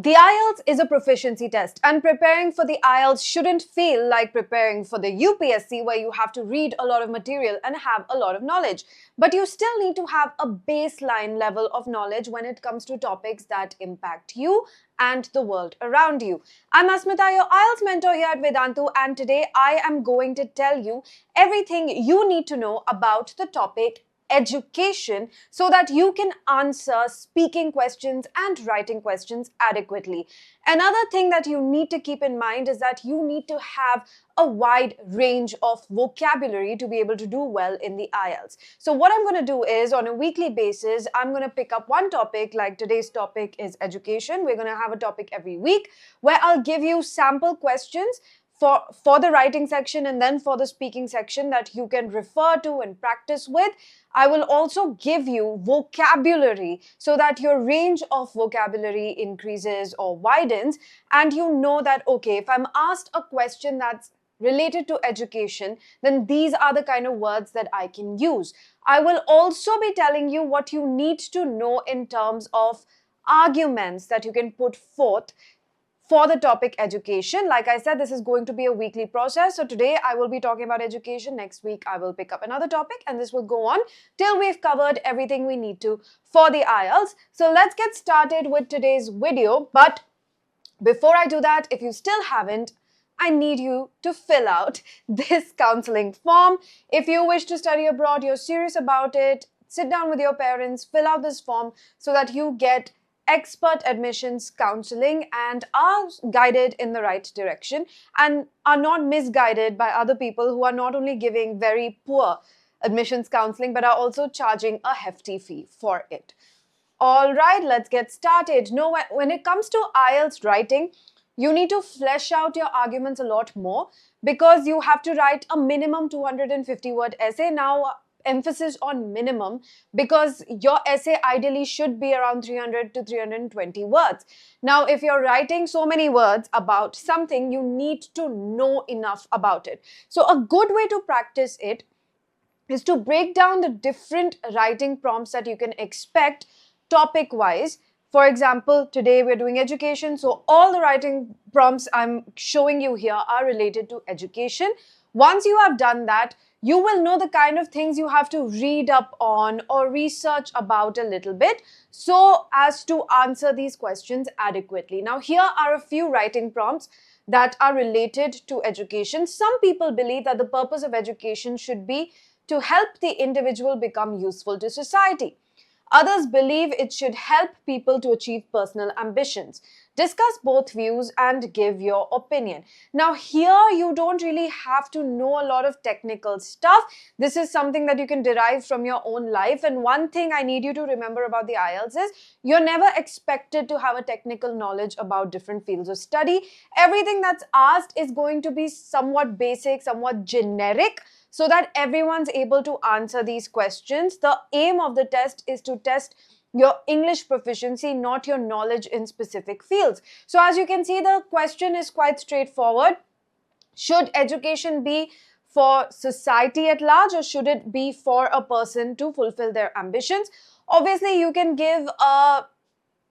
The IELTS is a proficiency test, and preparing for the IELTS shouldn't feel like preparing for the UPSC, where you have to read a lot of material and have a lot of knowledge. But you still need to have a baseline level of knowledge when it comes to topics that impact you and the world around you. I'm Asmita, your IELTS mentor here at Vedantu, and today I am going to tell you everything you need to know about the topic education so that you can answer speaking questions and writing questions adequately. Another thing that you need to keep in mind is that you need to have a wide range of vocabulary to be able to do well in the IELTS. So what I'm going to do is, on a weekly basis, I'm going to pick up one topic. Like today's topic is education. We're going to have a topic every week where I'll give you sample questions for the writing section and then for the speaking section that you can refer to and practice with. I will also give you vocabulary so that your range of vocabulary increases or widens, and you know that, okay, if I'm asked a question that's related to education, then these are the kind of words that I can use. I will also be telling you what you need to know in terms of arguments that you can put forth for the topic education. Like I said, this is going to be a weekly process. So today I will be talking about education. Next week I will pick up another topic, and this will go on till we've covered everything we need to for the IELTS. So let's get started with today's video. But before I do that, if you still haven't, I need you to fill out this counseling form. If you wish to study abroad, you're serious about it, sit down with your parents, fill out this form so that you get expert admissions counseling and are guided in the right direction and are not misguided by other people who are not only giving very poor admissions counseling but are also charging a hefty fee for it. All right, let's get started. Now, when it comes to IELTS writing, you need to flesh out your arguments a lot more because you have to write a minimum 250-word essay. Now, emphasis on minimum because your essay ideally should be around 300 to 320 words. Now, if you're writing so many words about something, you need to know enough about it. So a good way to practice it is to break down the different writing prompts that you can expect topic wise. For example, today we're doing education, so all the writing prompts I'm showing you here are related to education. Once you have done that, you will know the kind of things you have to read up on or research about a little bit so as to answer these questions adequately. Now, here are a few writing prompts that are related to education. Some people believe that the purpose of education should be to help the individual become useful to society. Others believe it should help people to achieve personal ambitions. Discuss both views and give your opinion. Now, here you don't really have to know a lot of technical stuff. This is something that you can derive from your own life. And one thing I need you to remember about the IELTS is you're never expected to have a technical knowledge about different fields of study. Everything that's asked is going to be somewhat basic, somewhat generic, so that everyone's able to answer these questions. The aim of the test is to test your English proficiency, not your knowledge in specific fields. So as you can see, the question is quite straightforward. Should education be for society at large, or should it be for a person to fulfill their ambitions? Obviously, you can give a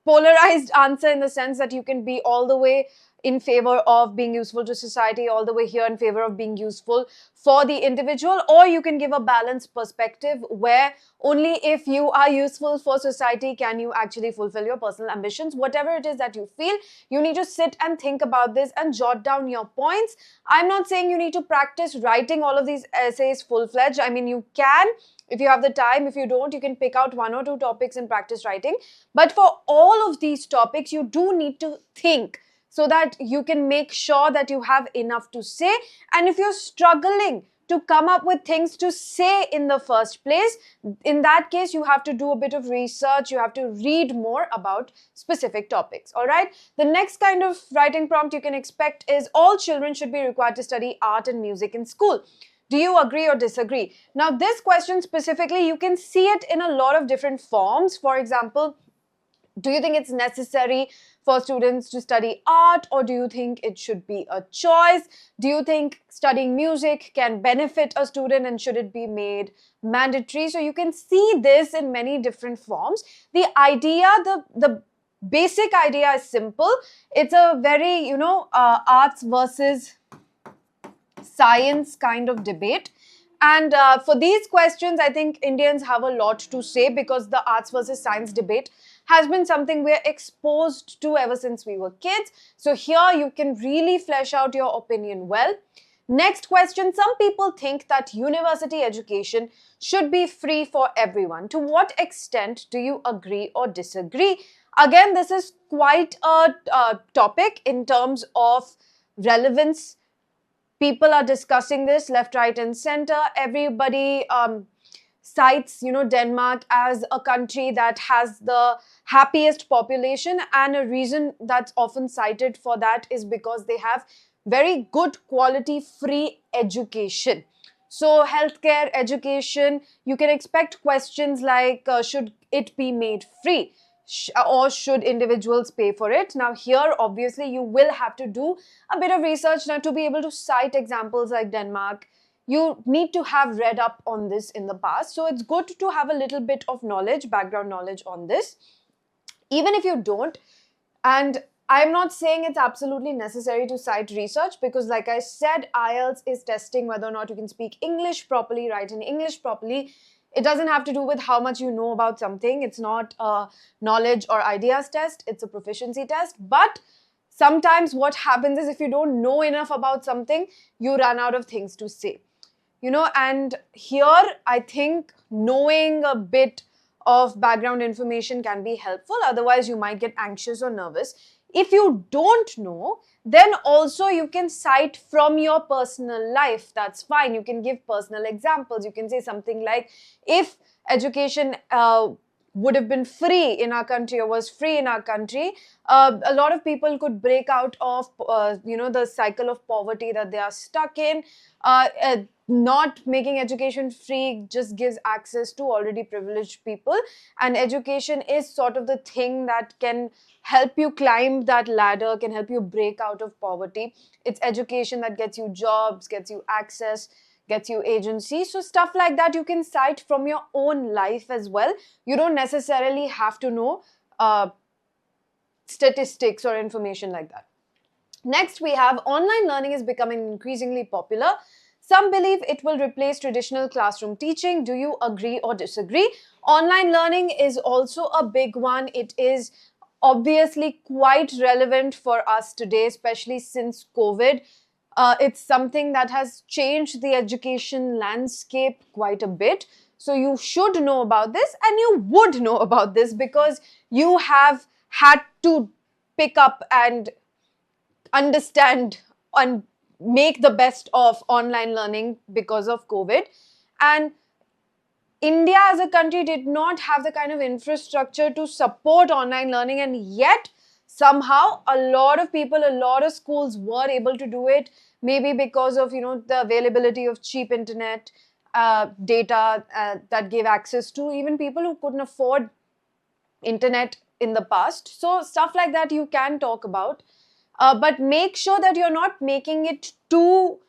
polarized answer in the sense that you can be all the way in favor of being useful to society, all the way here in favor of being useful for the individual, or you can give a balanced perspective where only if you are useful for society can you actually fulfill your personal ambitions. Whatever it is that you feel, you need to sit and think about this and jot down your points. I'm not saying you need to practice writing all of these essays full-fledged. I mean, you can if you have the time. If you don't, you can pick out one or two topics and practice writing. But for all of these topics, you do need to think so that you can make sure that you have enough to say. And if you're struggling to come up with things to say in the first place, in that case, you have to do a bit of research. You have to read more about specific topics. All right. The next kind of writing prompt you can expect is all children should be required to study art and music in school. Do you agree or disagree? Now, this question specifically, you can see it in a lot of different forms. For example, do you think it's necessary for students to study art, or do you think it should be a choice? Do you think studying music can benefit a student and should it be made mandatory? So you can see this in many different forms. The idea, the basic idea is simple. It's a very, arts versus science kind of debate. And for these questions, I think Indians have a lot to say, because the arts versus science debate has been something we're exposed to ever since we were kids. So here you can really flesh out your opinion well. Next question. Some people think that university education should be free for everyone. To what extent do you agree or disagree? Again, this is quite a topic in terms of relevance. People are discussing this left, right, and center. Everybody cites, Denmark as a country that has the happiest population, and a reason that's often cited for that is because they have very good quality free education. So healthcare, education, you can expect questions like, should it be made free? Or should individuals pay for it? Now here, obviously, you will have to do a bit of research. Now, to be able to cite examples like Denmark, you need to have read up on this in the past. So it's good to have a little bit of knowledge, background knowledge on this. Even if you don't, and I'm not saying it's absolutely necessary to cite research, because like I said, IELTS is testing whether or not you can speak English properly, write in English properly. It doesn't have to do with how much you know about something. It's not a knowledge or ideas test. It's a proficiency test. But sometimes what happens is, if you don't know enough about something, you run out of things to say. And here I think knowing a bit of background information can be helpful. Otherwise, you might get anxious or nervous. If you don't know, then also you can cite from your personal life. That's fine. You can give personal examples. You can say something like, if education would have been free in our country, or was free in our country, a lot of people could break out of, the cycle of poverty that they are stuck in. Not making education free just gives access to already privileged people. And education is sort of the thing that can help you climb that ladder, can help you break out of poverty. It's education that gets you jobs, gets you access, gets you agency. So stuff like that you can cite from your own life as well. You don't necessarily have to know statistics or information like that. Next, we have online learning is becoming increasingly popular. Some believe it will replace traditional classroom teaching. Do you agree or disagree? Online learning is also a big one. It is obviously quite relevant for us today, especially since COVID. It's something that has changed the education landscape quite a bit. So you should know about this, and you would know about this because you have had to pick up and understand and make the best of online learning because of COVID. And India as a country did not have the kind of infrastructure to support online learning, and yet somehow a lot of people, a lot of schools were able to do it, maybe because of the availability of cheap internet data that gave access to even people who couldn't afford internet in the past. So stuff like that you can talk about. But make sure that you're not making it too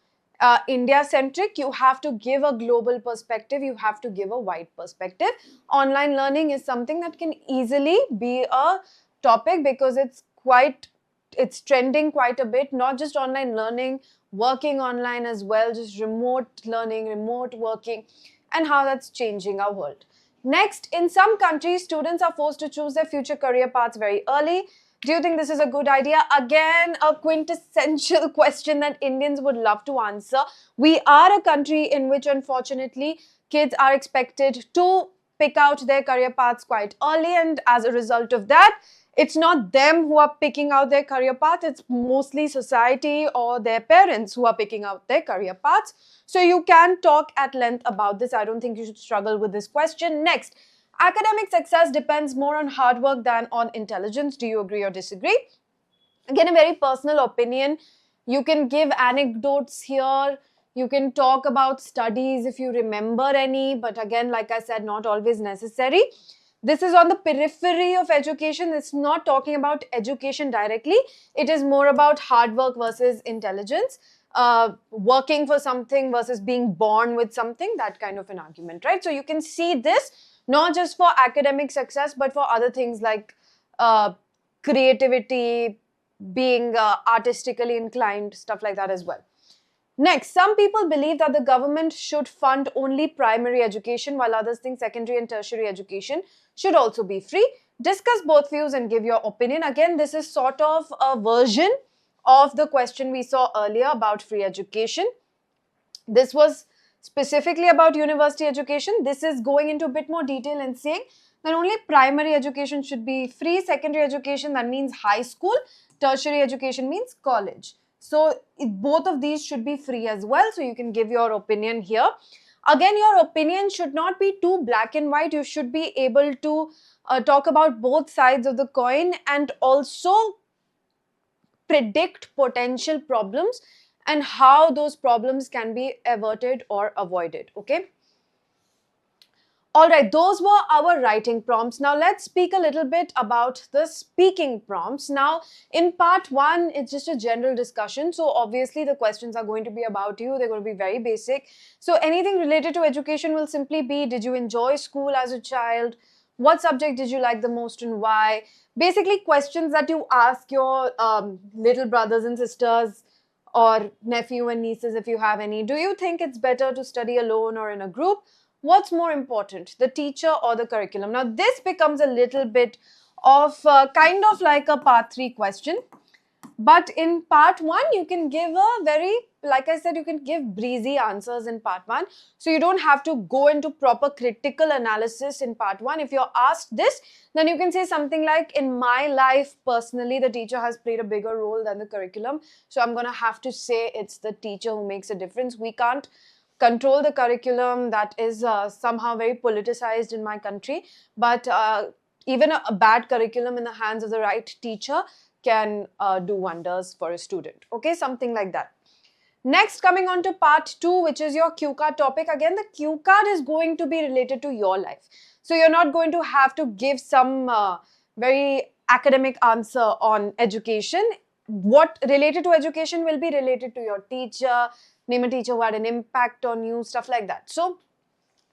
India-centric. You have to give a global perspective. You have to give a wide perspective. Online learning is something that can easily be a topic because it's trending quite a bit. Not just online learning, working online as well, just remote learning, remote working, and how that's changing our world. Next, in some countries, students are forced to choose their future career paths very early. Do you think this is a good idea? Again, a quintessential question that Indians would love to answer. We are a country in which, unfortunately, kids are expected to pick out their career paths quite early, and as a result of that, it's not them who are picking out their career path, it's mostly society or their parents who are picking out their career paths. So you can talk at length about this. I don't think you should struggle with this question. Next, academic success depends more on hard work than on intelligence. Do you agree or disagree? Again, a very personal opinion. You can give anecdotes here. You can talk about studies if you remember any. But again, like I said, not always necessary. This is on the periphery of education. It's not talking about education directly. It is more about hard work versus intelligence. Working for something versus being born with something, that kind of an argument, right? So you can see this not just for academic success, but for other things like creativity, being artistically inclined, stuff like that as well. Next, some people believe that the government should fund only primary education, while others think secondary and tertiary education should also be free. Discuss both views and give your opinion. Again, this is sort of a version of the question we saw earlier about free education. This was specifically about university education. This is going into a bit more detail and saying that only primary education should be free, secondary education, that means high school, tertiary education means college. So both of these should be free as well. So you can give your opinion here. Again, your opinion should not be too black and white. You should be able to talk about both sides of the coin and also predict potential problems and how those problems can be averted or avoided. Okay. All right, those were our writing prompts. Now let's speak a little bit about the speaking prompts. Now in part 1, it's just a general discussion. So obviously the questions are going to be about you. They're going to be very basic. So anything related to education will simply be, did you enjoy school as a child? What subject did you like the most and why? Basically questions that you ask your little brothers and sisters or nephew and nieces if you have any. Do you think it's better to study alone or in a group? What's more important, the teacher or the curriculum? Now, this becomes a little bit of kind of like a part 3 question. But in part 1, you can give a very, like I said, you can give breezy answers in part 1. So you don't have to go into proper critical analysis in part 1. If you're asked this, then you can say something like, in my life, personally, the teacher has played a bigger role than the curriculum. So I'm going to have to say it's the teacher who makes a difference. We can't control the curriculum that is somehow very politicized in my country. But even a bad curriculum in the hands of the right teacher can do wonders for a student. Okay, something like that. Next, coming on to part 2, which is your cue card topic. Again, the cue card is going to be related to your life. So you're not going to have to give some very academic answer on education. What related to education will be related to your teacher. Name a teacher who had an impact on you, stuff like that. So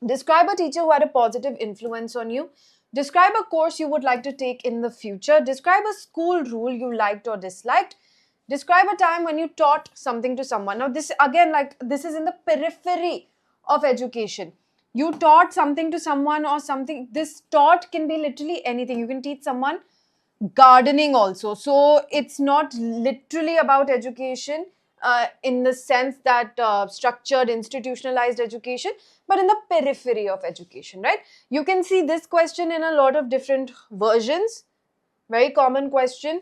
describe a teacher who had a positive influence on you. Describe a course you would like to take in the future. Describe a school rule you liked or disliked. Describe a time when you taught something to someone. Now this again, like this is in the periphery of education. You taught something to someone or something. This taught can be literally anything. You can teach someone gardening also. So it's not literally about education in the sense that structured, institutionalized education, but in the periphery of education, right? You can see this question in a lot of different versions. Very common question.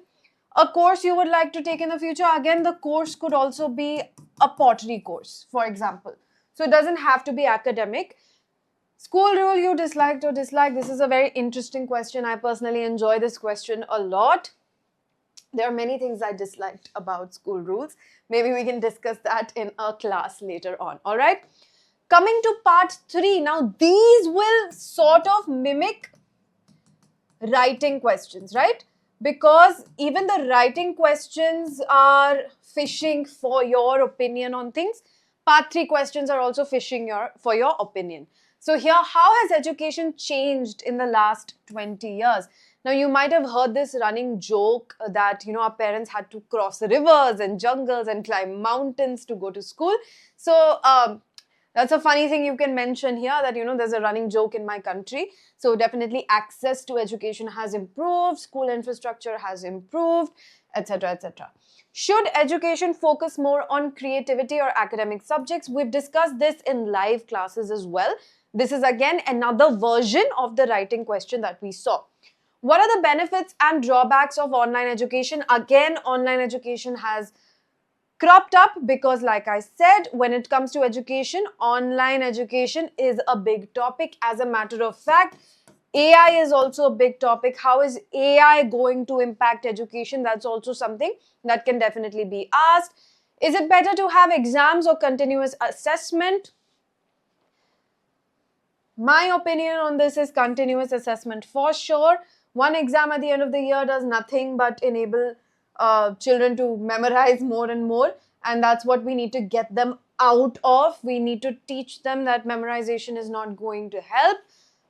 A course you would like to take in the future. Again, the course could also be a pottery course, for example. So it doesn't have to be academic. School rule you disliked or dislike. This is a very interesting question. I personally enjoy this question a lot. There are many things I disliked about school rules. Maybe we can discuss that in a class later on. All right. Coming to part 3. Now, these will sort of mimic writing questions, right? Because even the writing questions are fishing for your opinion on things. Part 3 questions are also fishing for your opinion. So here, how has education changed in the last 20 years? Now, you might have heard this running joke that, our parents had to cross rivers and jungles and climb mountains to go to school. So, that's a funny thing you can mention here that, there's a running joke in my country. So, definitely access to education has improved, school infrastructure has improved, etc., etc. Should education focus more on creativity or academic subjects? We've discussed this in live classes as well. This is again another version of the writing question that we saw. What are the benefits and drawbacks of online education? Again, online education has cropped up because, like I said, when it comes to education, online education is a big topic. As a matter of fact, AI is also a big topic. How is AI going to impact education? That's also something that can definitely be asked. Is it better to have exams or continuous assessment? My opinion on this is continuous assessment for sure. One exam at the end of the year does nothing but enable children to memorize more and more. And that's what we need to get them out of. We need to teach them that memorization is not going to help.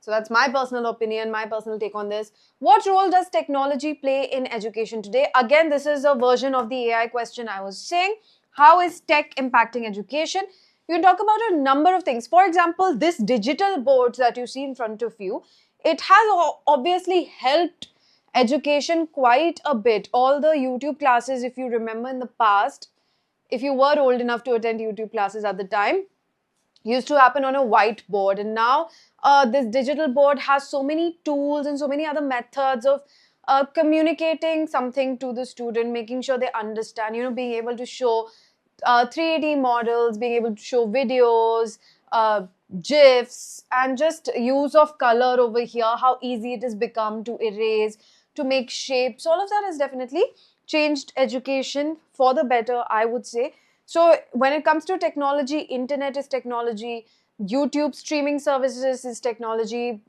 So that's my personal opinion, my personal take on this. What role does technology play in education today? Again, this is a version of the AI question I was saying. How is tech impacting education? You can talk about a number of things. For example, this digital boards that you see in front of you, it has obviously helped education quite a bit. All the YouTube classes, if you remember in the past, if you were old enough to attend YouTube classes at the time, used to happen on a whiteboard, and now this digital board has so many tools and so many other methods of communicating something to the student, making sure they understand, being able to show 3D models, being able to show videos, GIFs, and just use of color over here, how easy it has become to erase, to make shapes. All of that has definitely changed education for the better, I would say. So when it comes to technology, internet is technology, YouTube streaming services is technology,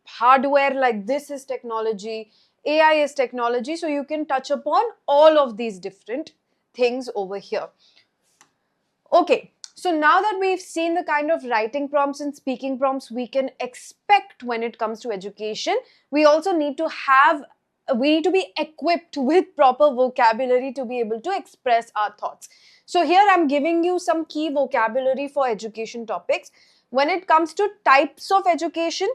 hardware like this is technology, AI is technology. So you can touch upon all of these different things over here. Okay, so now that we've seen the kind of writing prompts and speaking prompts we can expect when it comes to education, we also need to be equipped with proper vocabulary to be able to express our thoughts. So here I'm giving you some key vocabulary for education topics. When it comes to types of education,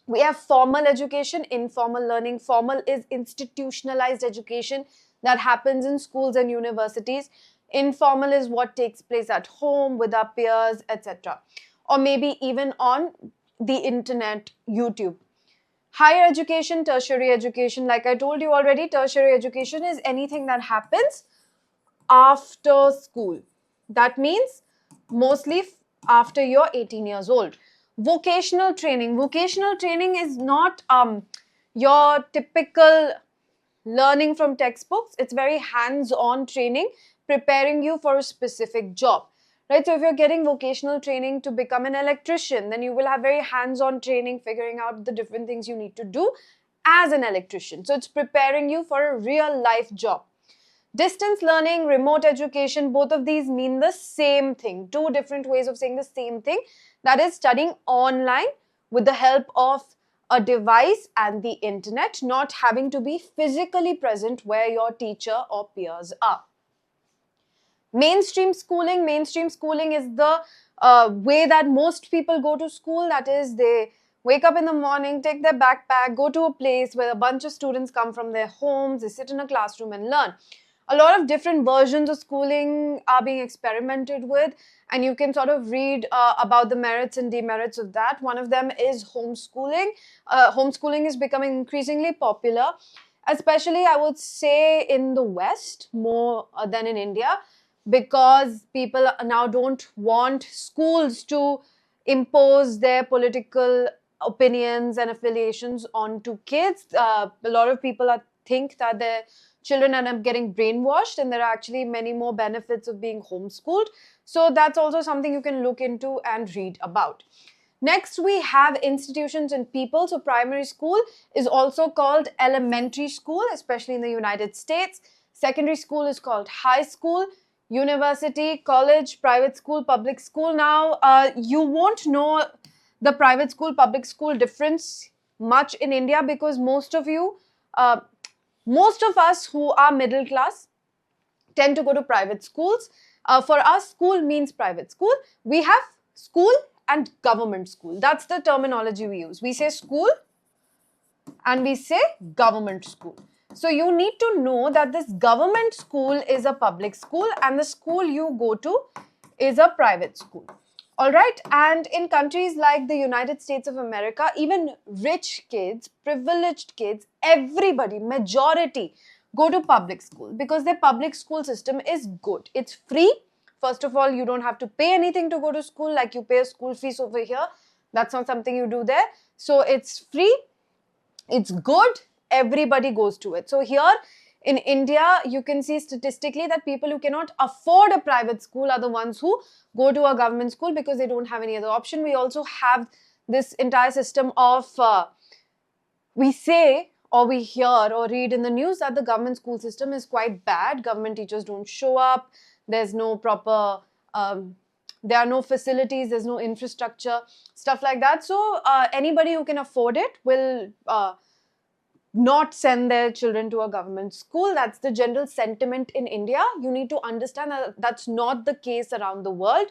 we have formal education, informal learning. Formal is institutionalized education that happens in schools and universities. Informal is what takes place at home with our peers, etc. Or maybe even on the internet, YouTube. Higher education, tertiary education, like I told you already, tertiary education is anything that happens after school. That means mostly after you're 18 years old. Vocational training. Vocational training is not your typical learning from textbooks. It's very hands-on training, preparing you for a specific job. Right? So if you're getting vocational training to become an electrician, then you will have very hands-on training, figuring out the different things you need to do as an electrician. So it's preparing you for a real life job. Distance learning, remote education, both of these mean the same thing. Two different ways of saying the same thing. That is studying online with the help of a device and the internet, not having to be physically present where your teacher or peers are. Mainstream schooling. Mainstream schooling is the way that most people go to school. That is, they wake up in the morning, take their backpack, go to a place where a bunch of students come from their homes, they sit in a classroom and learn. A lot of different versions of schooling are being experimented with, and you can sort of read about the merits and demerits of that. One of them is homeschooling. Homeschooling is becoming increasingly popular, especially I would say in the West more than in India, because people now don't want schools to impose their political opinions and affiliations onto kids. A lot of people think that their children end up getting brainwashed, and there are actually many more benefits of being homeschooled. So that's also something you can look into and read about. Next, we have institutions and people. So primary school is also called elementary school, especially in the United States. Secondary school is called high school. University, college, private school, public school. Now, you won't know the private school, public school difference much in India, because most of us who are middle class tend to go to private schools. For us, school means private school. We have school and government school. That's the terminology we use. We say school and we say government school. So you need to know that this government school is a public school and the school you go to is a private school. All right. And in countries like the United States of America, even rich kids, privileged kids, everybody, majority go to public school because their public school system is good. It's free. First of all, you don't have to pay anything to go to school like you pay a school fees over here. That's not something you do there. So it's free. It's good. Everybody goes to it. So here in India, you can see statistically that people who cannot afford a private school are the ones who go to a government school because they don't have any other option. We also have this entire system of, we say or we hear or read in the news that the government school system is quite bad. Government teachers don't show up. There's no proper There are no facilities, there's no infrastructure, stuff like that. So anybody who can afford it will not send their children to a government school. That's the general sentiment in India. You need to understand that that's not the case around the world.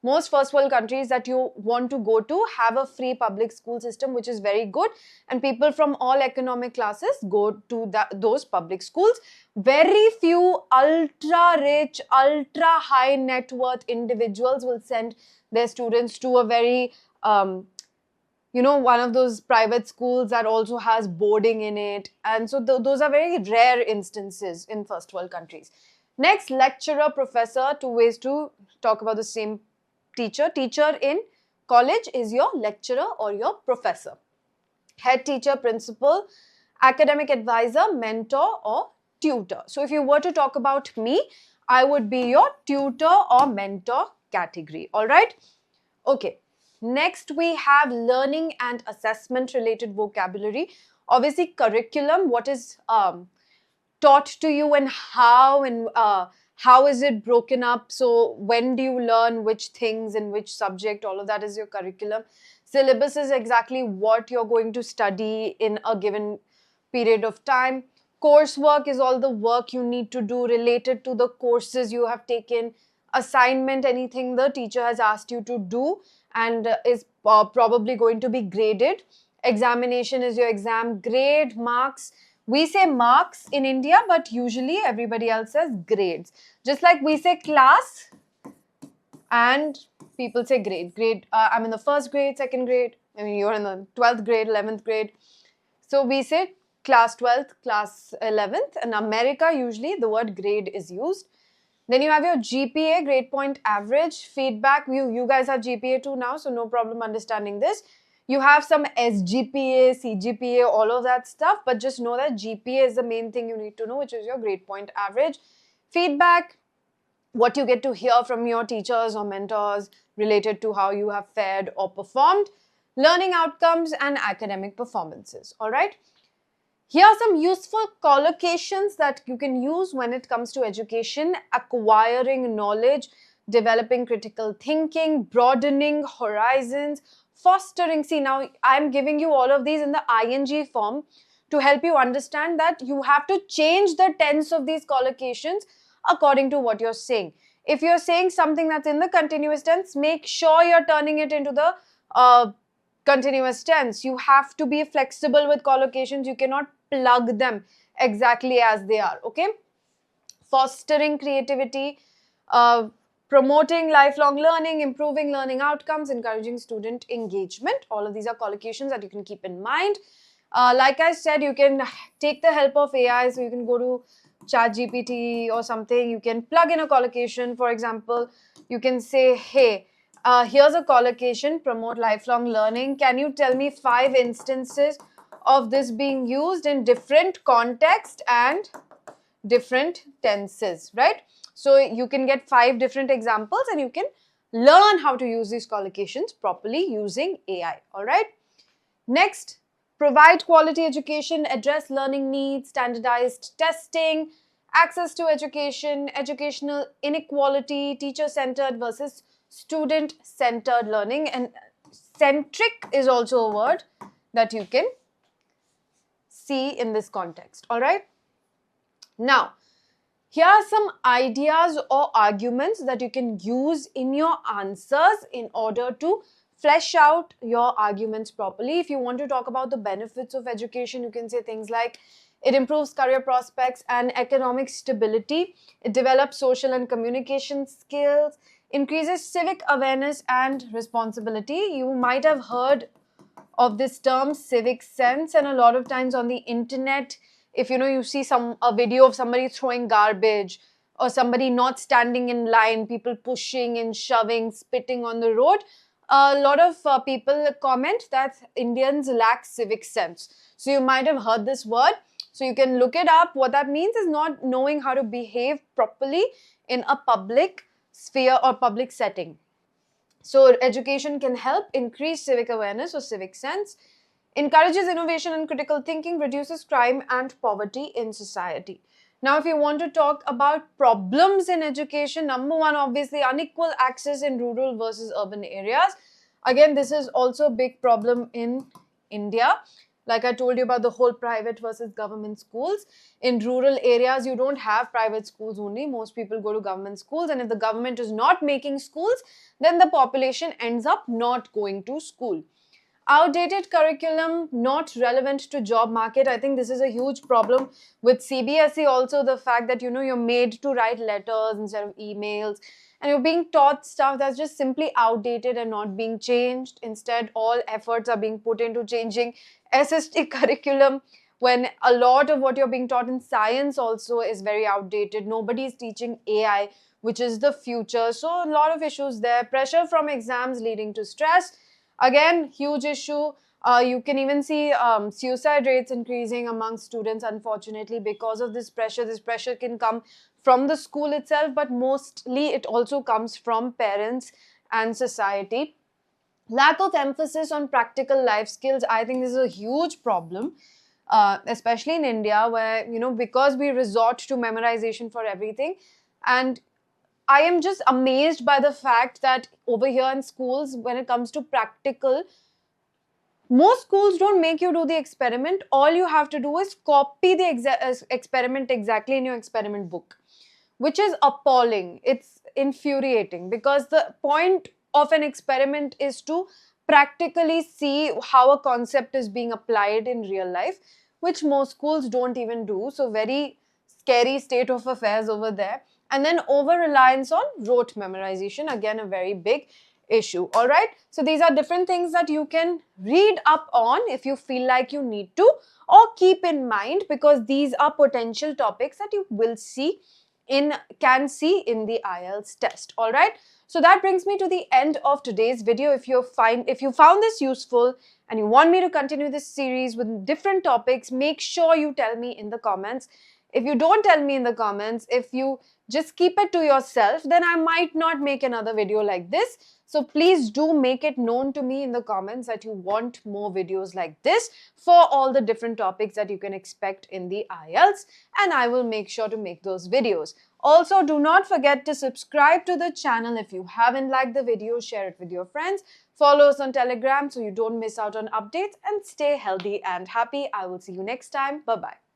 Most first world countries that you want to go to have a free public school system, which is very good, and people from all economic classes go to those public schools. Very few ultra rich, ultra high net worth individuals will send their students to a very one of those private schools that also has boarding in it. And so those are very rare instances in first world countries. Next, lecturer, professor, two ways to talk about the same teacher. Teacher in college is your lecturer or your professor. Head teacher, principal, academic advisor, mentor or tutor. So if you were to talk about me, I would be your tutor or mentor category. All right? Okay. Next, we have learning and assessment related vocabulary. Obviously, curriculum, what is taught to you and how is it broken up. So when do you learn which things in which subject, all of that is your curriculum. Syllabus is exactly what you're going to study in a given period of time. Coursework is all the work you need to do related to the courses you have taken. Assignment, anything the teacher has asked you to do and is probably going to be graded. Examination is your exam grade, marks. We say marks in India, but usually everybody else says grades. Just like we say class and people say grade. I'm in the first grade, second grade. I mean, you're in the 12th grade, 11th grade. So we say class 12th, class 11th. In America, usually the word grade is used. Then you have your GPA, grade point average, feedback. You guys have GPA too now, so no problem understanding this. You have some SGPA, CGPA, all of that stuff, but just know that GPA is the main thing you need to know, which is your grade point average. Feedback, what you get to hear from your teachers or mentors related to how you have fared or performed. Learning outcomes and academic performances, all right? Here are some useful collocations that you can use when it comes to education: acquiring knowledge, developing critical thinking, broadening horizons, fostering. See, now I'm giving you all of these in the ing form to help you understand that you have to change the tense of these collocations according to what you're saying. If you're saying something that's in the continuous tense, make sure you're turning it into the continuous tense. You have to be flexible with collocations. You cannot plug them exactly as they are, okay? Fostering creativity, promoting lifelong learning, improving learning outcomes, encouraging student engagement. All of these are collocations that you can keep in mind. Like I said, you can take the help of AI, so you can go to ChatGPT or something. You can plug in a collocation. For example, you can say, hey, here's a collocation, promote lifelong learning. Can you tell me 5 instances of this being used in different context and different tenses, right? So you can get 5 different examples and you can learn how to use these collocations properly using AI, all right? Next, provide quality education, address learning needs, standardized testing, access to education, educational inequality, teacher-centered versus student-centered learning. And centric is also a word that you can see in this context, all right? Now, here are some ideas or arguments that you can use in your answers in order to flesh out your arguments properly. If you want to talk about the benefits of education, you can say things like, it improves career prospects and economic stability. It develops social and communication skills, increases civic awareness and responsibility. You might have heard of this term civic sense, and a lot of times on the internet, if you see a video of somebody throwing garbage or somebody not standing in line, people pushing and shoving, spitting on the road, a lot of people comment that Indians lack civic sense. So you might have heard this word. So you can look it up. What that means is not knowing how to behave properly in a public sphere or public setting. So education can help increase civic awareness or civic sense, encourages innovation and critical thinking, reduces crime and poverty in society. Now, if you want to talk about problems in education, number one, obviously, unequal access in rural versus urban areas. Again, this is also a big problem in India. Like I told you about the whole private versus government schools. In rural areas, you don't have private schools only. Most people go to government schools. And if the government is not making schools, then the population ends up not going to school. Outdated curriculum, not relevant to job market. I think this is a huge problem with CBSE. Also, the fact that you're made to write letters instead of emails, and you're being taught stuff that's just simply outdated and not being changed. Instead, all efforts are being put into changing SST curriculum, when a lot of what you're being taught in science also is very outdated. Nobody is teaching AI, which is the future. So a lot of issues there. Pressure from exams leading to stress. Again, huge issue. You can even see suicide rates increasing among students, unfortunately, because of this pressure. This pressure can come from the school itself, but mostly it also comes from parents and society. Lack of emphasis on practical life skills. I think this is a huge problem, especially in India, where, because we resort to memorization for everything. And I am just amazed by the fact that over here in schools, when it comes to practical, most schools don't make you do the experiment. All you have to do is copy the experiment exactly in your experiment book, which is appalling. It's infuriating, because the point of an experiment is to practically see how a concept is being applied in real life, which most schools don't even do. So very scary state of affairs over there. And then over reliance on rote memorization, again a very big issue. All right, so these are different things that you can read up on if you feel like you need to, or keep in mind, because these are potential topics that you will see can see in the IELTS test. All right, so that brings me to the end of today's video. If you found this useful and you want me to continue this series with different topics, make sure you tell me in the comments. If you don't tell me in the comments, if you just keep it to yourself, then I might not make another video like this. So please do make it known to me in the comments that you want more videos like this for all the different topics that you can expect in the IELTS, and I will make sure to make those videos. Also, do not forget to subscribe to the channel if you haven't liked the video. Share it with your friends. Follow us on Telegram so you don't miss out on updates, and stay healthy and happy. I will see you next time. Bye-bye.